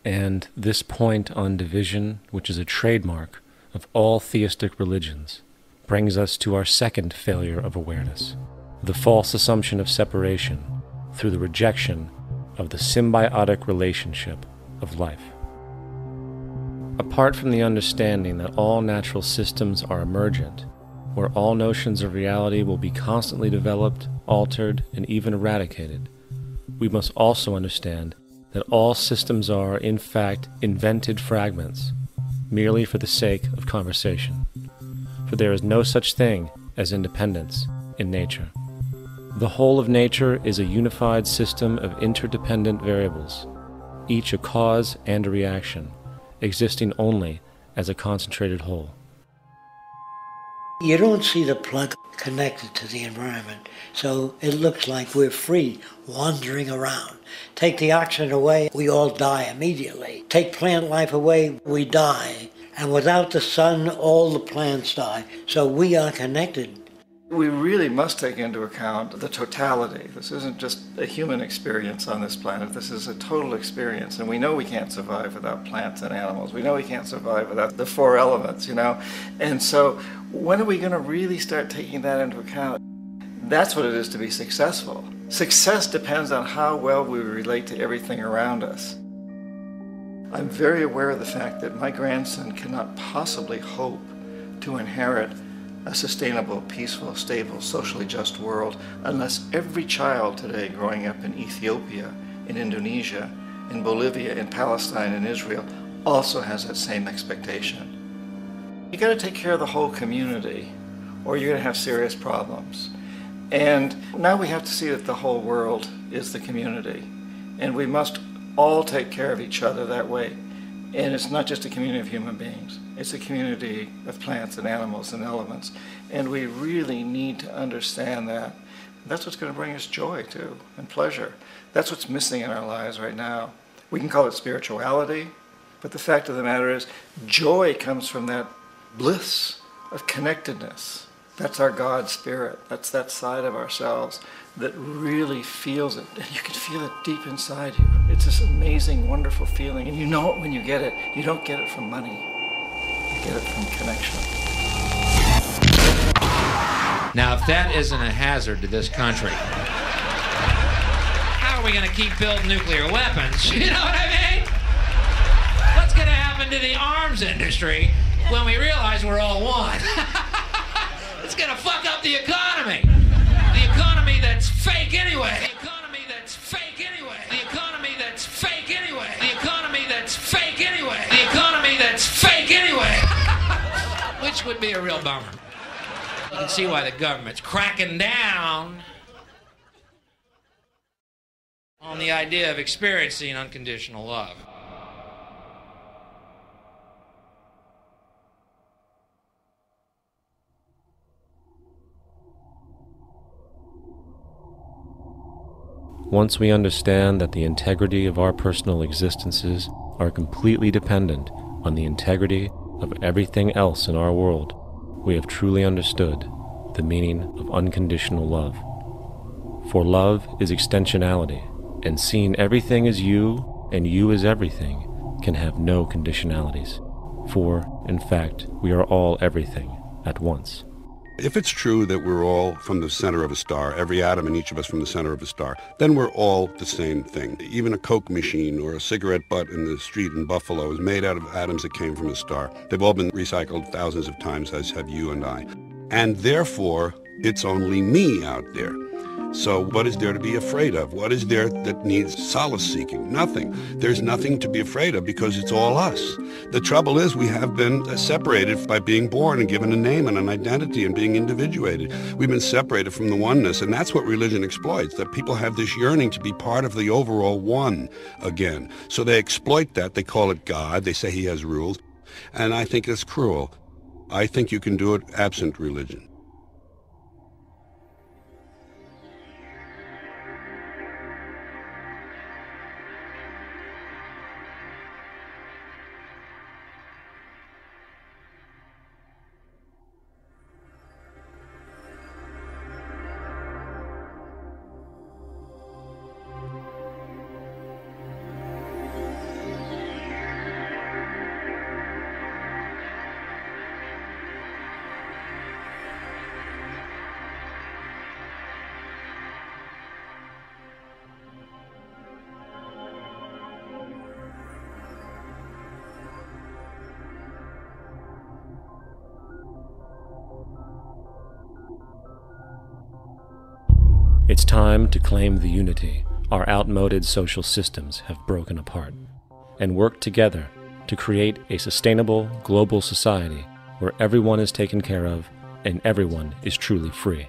And this point on division, which is a trademark of all theistic religions, brings us to our second failure of awareness, the false assumption of separation through the rejection of the symbiotic relationship of life. Apart from the understanding that all natural systems are emergent, where all notions of reality will be constantly developed, altered, and even eradicated, we must also understand that all systems are, in fact, invented fragments, merely for the sake of conversation. For there is no such thing as independence in nature. The whole of nature is a unified system of interdependent variables, each a cause and a reaction, existing only as a concentrated whole. You don't see the plug connected to the environment, so it looks like we're free, wandering around. Take the oxygen away, we all die immediately. Take plant life away, we die. And without the sun, all the plants die. So we are connected. We really must take into account the totality. This isn't just a human experience on this planet. This is a total experience. And we know we can't survive without plants and animals. We know we can't survive without the four elements, you know. And so when are we going to really start taking that into account? That's what it is to be successful. Success depends on how well we relate to everything around us. I'm very aware of the fact that my grandson cannot possibly hope to inherit a sustainable, peaceful, stable, socially just world unless every child today growing up in Ethiopia, in Indonesia, in Bolivia, in Palestine, in Israel also has that same expectation. You got to take care of the whole community or you're going to have serious problems. And now we have to see that the whole world is the community and we must all take care of each other that way. And it's not just a community of human beings. It's a community of plants and animals and elements. And we really need to understand that. That's what's going to bring us joy, too, and pleasure. That's what's missing in our lives right now. We can call it spirituality, but the fact of the matter is joy comes from that bliss of connectedness. That's our God spirit. That's that side of ourselves that really feels it. And you can feel it deep inside you. It's this amazing, wonderful feeling. And you know it when you get it. You don't get it from money. You get it from connection. Now, if that isn't a hazard to this country, how are we going to keep building nuclear weapons? You know what I mean? What's going to happen to the arms industry when we realize we're all one? It's going to fuck up the economy. The economy that's fake anyway. The economy that's fake anyway. The economy that's fake anyway. The economy that's fake anyway. The economy that's fake anyway. Which would be a real bummer. You can see why the government's cracking down on the idea of experiencing unconditional love. Once we understand that the integrity of our personal existences are completely dependent on the integrity of everything else in our world, we have truly understood the meaning of unconditional love. For love is extensionality, and seeing everything as you and you as everything can have no conditionalities. For, in fact, we are all everything at once. If it's true that we're all from the center of a star, every atom in each of us from the center of a star, then we're all the same thing. Even a Coke machine or a cigarette butt in the street in Buffalo is made out of atoms that came from a star. They've all been recycled thousands of times, as have you and I. And therefore, it's only me out there. So what is there to be afraid of? What is there that needs solace seeking? Nothing. There's nothing to be afraid of because it's all us. The trouble is we have been separated by being born and given a name and an identity and being individuated. We've been separated from the oneness, and that's what religion exploits, that people have this yearning to be part of the overall one again. So they exploit that. They call it God. They say he has rules. And I think it's cruel. I think you can do it absent religion. It's time to claim the unity our outmoded social systems have broken apart, and work together to create a sustainable global society where everyone is taken care of and everyone is truly free.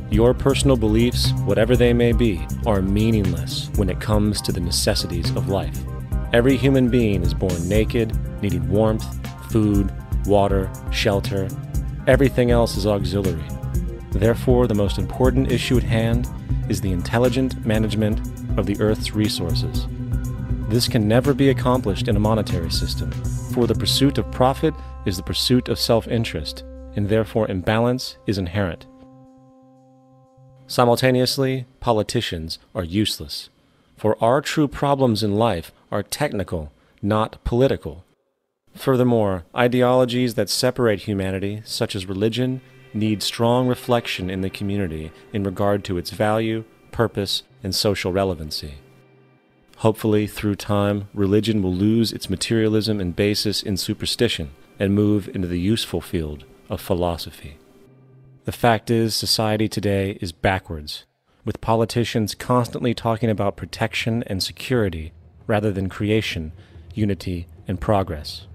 Your personal beliefs, whatever they may be, are meaningless when it comes to the necessities of life. Every human being is born naked, needing warmth, food, water, shelter. Everything else is auxiliary. Therefore, the most important issue at hand is the intelligent management of the Earth's resources. This can never be accomplished in a monetary system, for the pursuit of profit is the pursuit of self-interest, and therefore imbalance is inherent. Simultaneously, politicians are useless, for our true problems in life are technical, not political. Furthermore, ideologies that separate humanity, such as religion, need strong reflection in the community in regard to its value, purpose, and social relevancy. Hopefully, through time, religion will lose its materialism and basis in superstition and move into the useful field of philosophy. The fact is, society today is backwards, with politicians constantly talking about protection and security rather than creation, unity, and progress.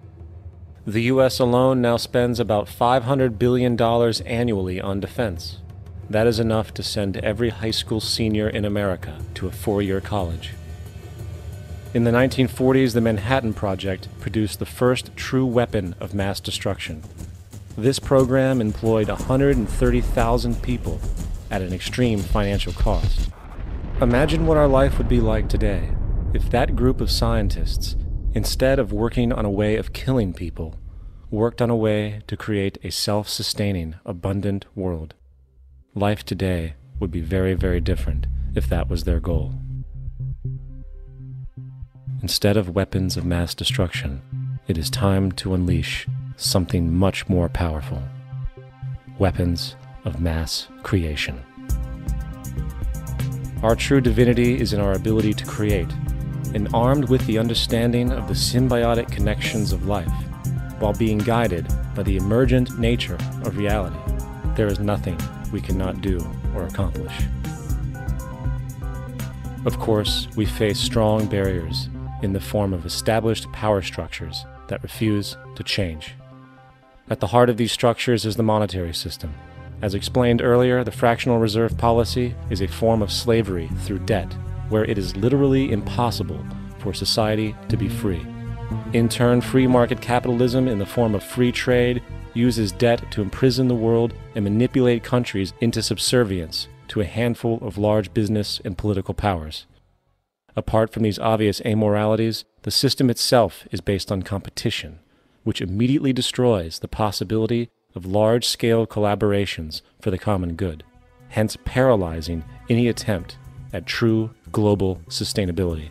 The U.S. alone now spends about $500 billion annually on defense. That is enough to send every high school senior in America to a four-year college. In the 1940s, the Manhattan Project produced the first true weapon of mass destruction. This program employed 130,000 people at an extreme financial cost. Imagine what our life would be like today if that group of scientists, instead of working on a way of killing people, worked on a way to create a self-sustaining, abundant world. Life today would be very, very different if that was their goal. Instead of weapons of mass destruction, it is time to unleash something much more powerful. Weapons of mass creation. Our true divinity is in our ability to create, and armed with the understanding of the symbiotic connections of life, while being guided by the emergent nature of reality, there is nothing we cannot do or accomplish. Of course, we face strong barriers in the form of established power structures that refuse to change. At the heart of these structures is the monetary system. As explained earlier, the fractional reserve policy is a form of slavery through debt, where it is literally impossible for society to be free. In turn, free market capitalism in the form of free trade uses debt to imprison the world and manipulate countries into subservience to a handful of large business and political powers. Apart from these obvious amoralities, the system itself is based on competition, which immediately destroys the possibility of large-scale collaborations for the common good, hence paralyzing any attempt at true global sustainability.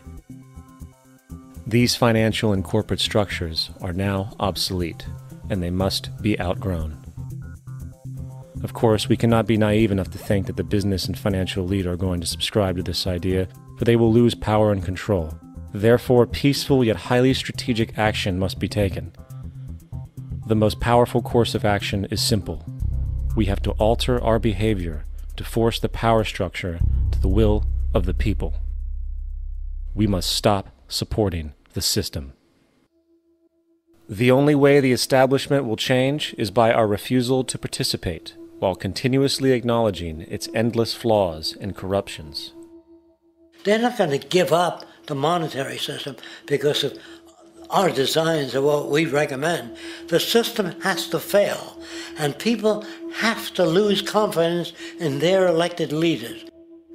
These financial and corporate structures are now obsolete, and they must be outgrown. Of course, we cannot be naive enough to think that the business and financial elite are going to subscribe to this idea, for they will lose power and control. Therefore, peaceful yet highly strategic action must be taken. The most powerful course of action is simple. We have to alter our behavior to force the power structure to the will of the people. We must stop supporting the system. The only way the establishment will change is by our refusal to participate, while continuously acknowledging its endless flaws and corruptions. They're not going to give up the monetary system because of our designs of what we recommend. The system has to fail, and people have to lose confidence in their elected leaders.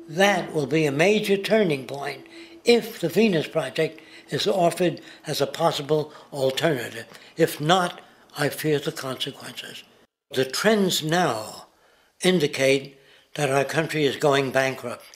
That will be a major turning point if the Venus Project is offered as a possible alternative. If not, I fear the consequences. The trends now indicate that our country is going bankrupt.